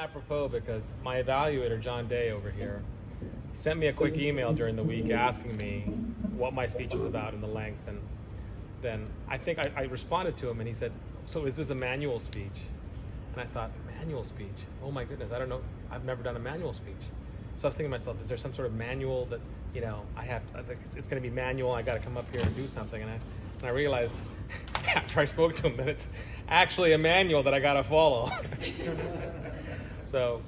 apropos because my evaluator, John Day over here, sent me a quick email during the week asking me what my speech was about and the length. And then I think I responded to him and he said, so is this a manual speech? And I thought, manual speech? Oh my goodness, I don't know. I've never done a manual speech. So I was thinking to myself, is there some sort of manual that, I think it's going to be manual. I got to come up here and do something. And I realized after I spoke to him that it's actually a manual that I got to follow. So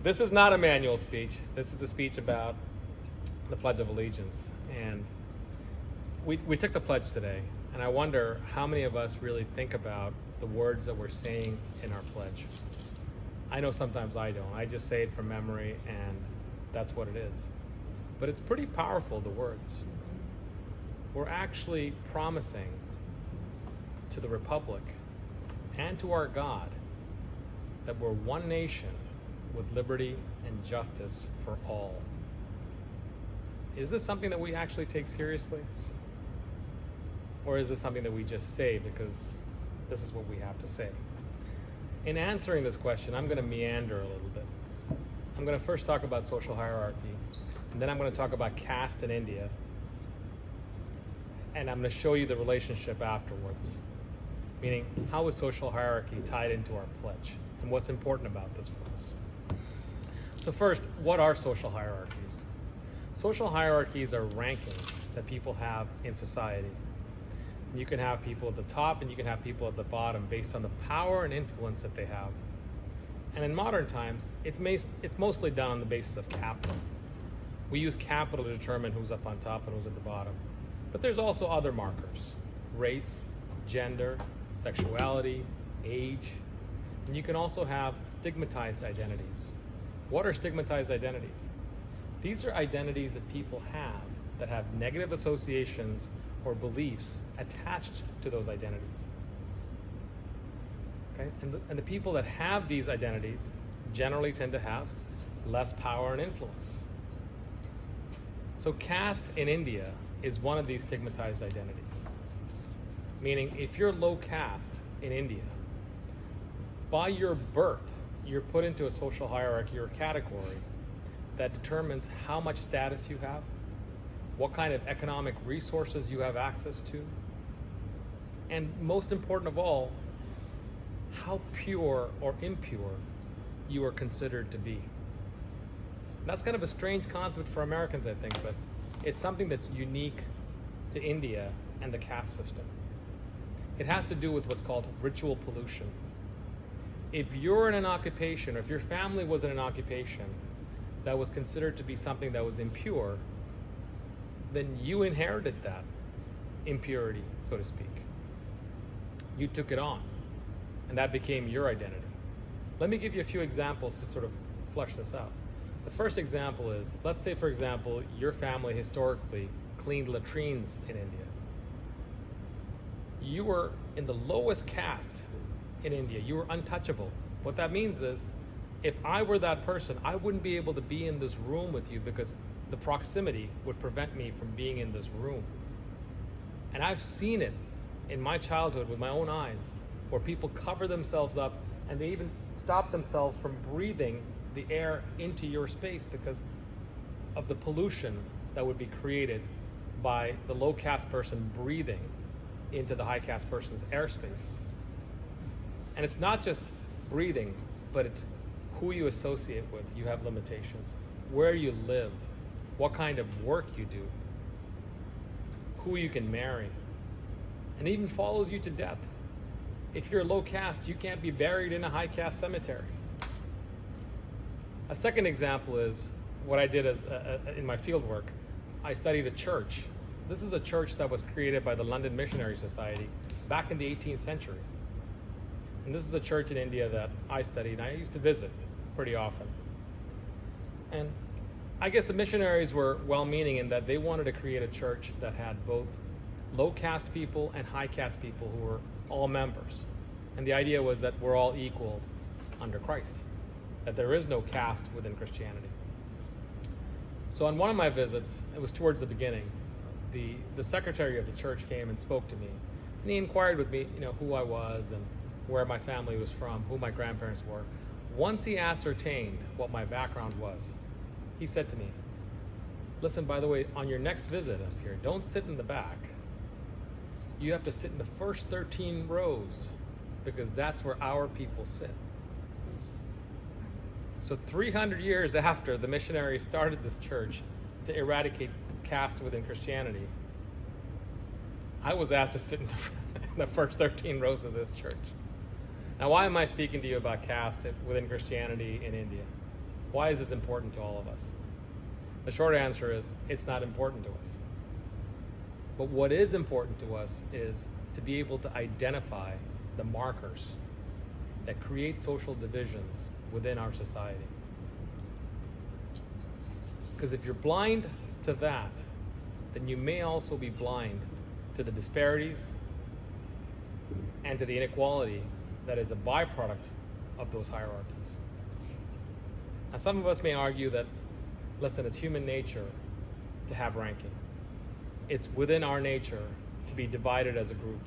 this is not a manual speech. This is a speech about the Pledge of Allegiance. And we took the pledge today. And I wonder how many of us really think about the words that we're saying in our pledge. I know sometimes I don't. I just say it from memory and that's what it is. But it's pretty powerful, the words. We're actually promising to the Republic and to our God that we're one nation with liberty and justice for all. Is this something that we actually take seriously? Or is this something that we just say because this is what we have to say? In answering this question, I'm going to meander a little bit. I'm going to first talk about social hierarchy, and then I'm going to talk about caste in India, and I'm going to show you the relationship afterwards. Meaning, how is social hierarchy tied into our pledge, and what's important about this for us? So first, what are social hierarchies? Social hierarchies are rankings that people have in society. You can have people at the top and you can have people at the bottom based on the power and influence that they have. And in modern times, it's mostly done on the basis of capital. We use capital to determine who's up on top and who's at the bottom. But there's also other markers: race, gender, sexuality, age. And you can also have stigmatized identities. What are stigmatized identities? These are identities that people have that have negative associations or beliefs attached to those identities. Okay? And the people that have these identities generally tend to have less power and influence. So caste in India is one of these stigmatized identities. Meaning, if you're low caste in India, by your birth, you're put into a social hierarchy or category that determines how much status you have, what kind of economic resources you have access to, and most important of all, how pure or impure you are considered to be. That's kind of a strange concept for Americans, I think, but it's something that's unique to India and the caste system. It has to do with what's called ritual pollution. If you're in an occupation, or if your family was in an occupation that was considered to be something that was impure, then you inherited that impurity, so to speak. You took it on, and that became your identity. Let me give you a few examples to sort of flesh this out. The first example is, let's say, for example, your family historically cleaned latrines in India. You were in the lowest caste in India. You were untouchable. What that means is, if I were that person, I wouldn't be able to be in this room with you because the proximity would prevent me from being in this room. And I've seen it in my childhood with my own eyes, where people cover themselves up and they even stop themselves from breathing the air into your space because of the pollution that would be created by the low caste person breathing into the high caste person's airspace. And it's not just breathing, but it's who you associate with. You have limitations. Where you live, what kind of work you do, who you can marry, and even follows you to death. If you're low caste, you can't be buried in a high caste cemetery. A second example is what I did in my field work. I studied a church. This is a church that was created by the London Missionary Society back in the 18th century. And this is a church in India that I studied, and I used to visit pretty often. And I guess the missionaries were well-meaning in that they wanted to create a church that had both low caste people and high caste people who were all members. And the idea was that we're all equal under Christ, that there is no caste within Christianity. So on one of my visits, it was towards the beginning, the secretary of the church came and spoke to me. And he inquired with me, who I was and where my family was from, who my grandparents were. Once he ascertained what my background was, he said to me, listen, by the way, on your next visit up here, don't sit in the back. You have to sit in the first 13 rows because that's where our people sit. So 300 years after the missionaries started this church to eradicate caste within Christianity, I was asked to sit in the first 13 rows of this church. Now, why am I speaking to you about caste within Christianity in India? Why is this important to all of us? The short answer is, it's not important to us. But what is important to us is to be able to identify the markers that create social divisions within our society. Because if you're blind to that, then you may also be blind to the disparities and to the inequality that is a byproduct of those hierarchies. Now, some of us may argue that, listen, it's human nature to have ranking. It's within our nature to be divided as a group.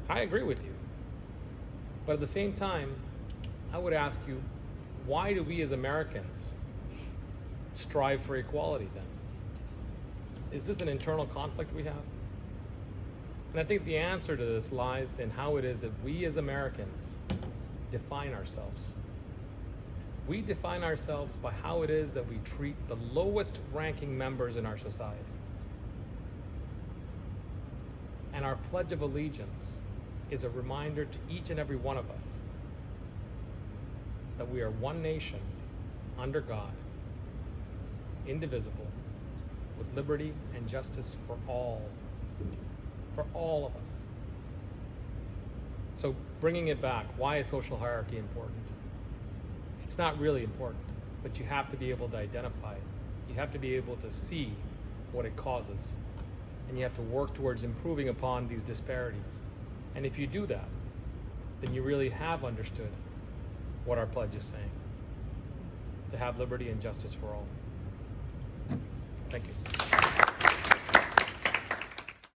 I agree with you. But at the same time, I would ask you, why do we as Americans strive for equality then? Is this an internal conflict we have? And I think the answer to this lies in how it is that we as Americans define ourselves. We define ourselves by how it is that we treat the lowest ranking members in our society. And our Pledge of Allegiance is a reminder to each and every one of us that we are one nation under God, indivisible, with liberty and justice for all of us. So bringing it back, why is social hierarchy important? It's not really important, but you have to be able to identify it. You have to be able to see what it causes. And you have to work towards improving upon these disparities. And if you do that, then you really have understood what our pledge is saying. To have liberty and justice for all. Thank you.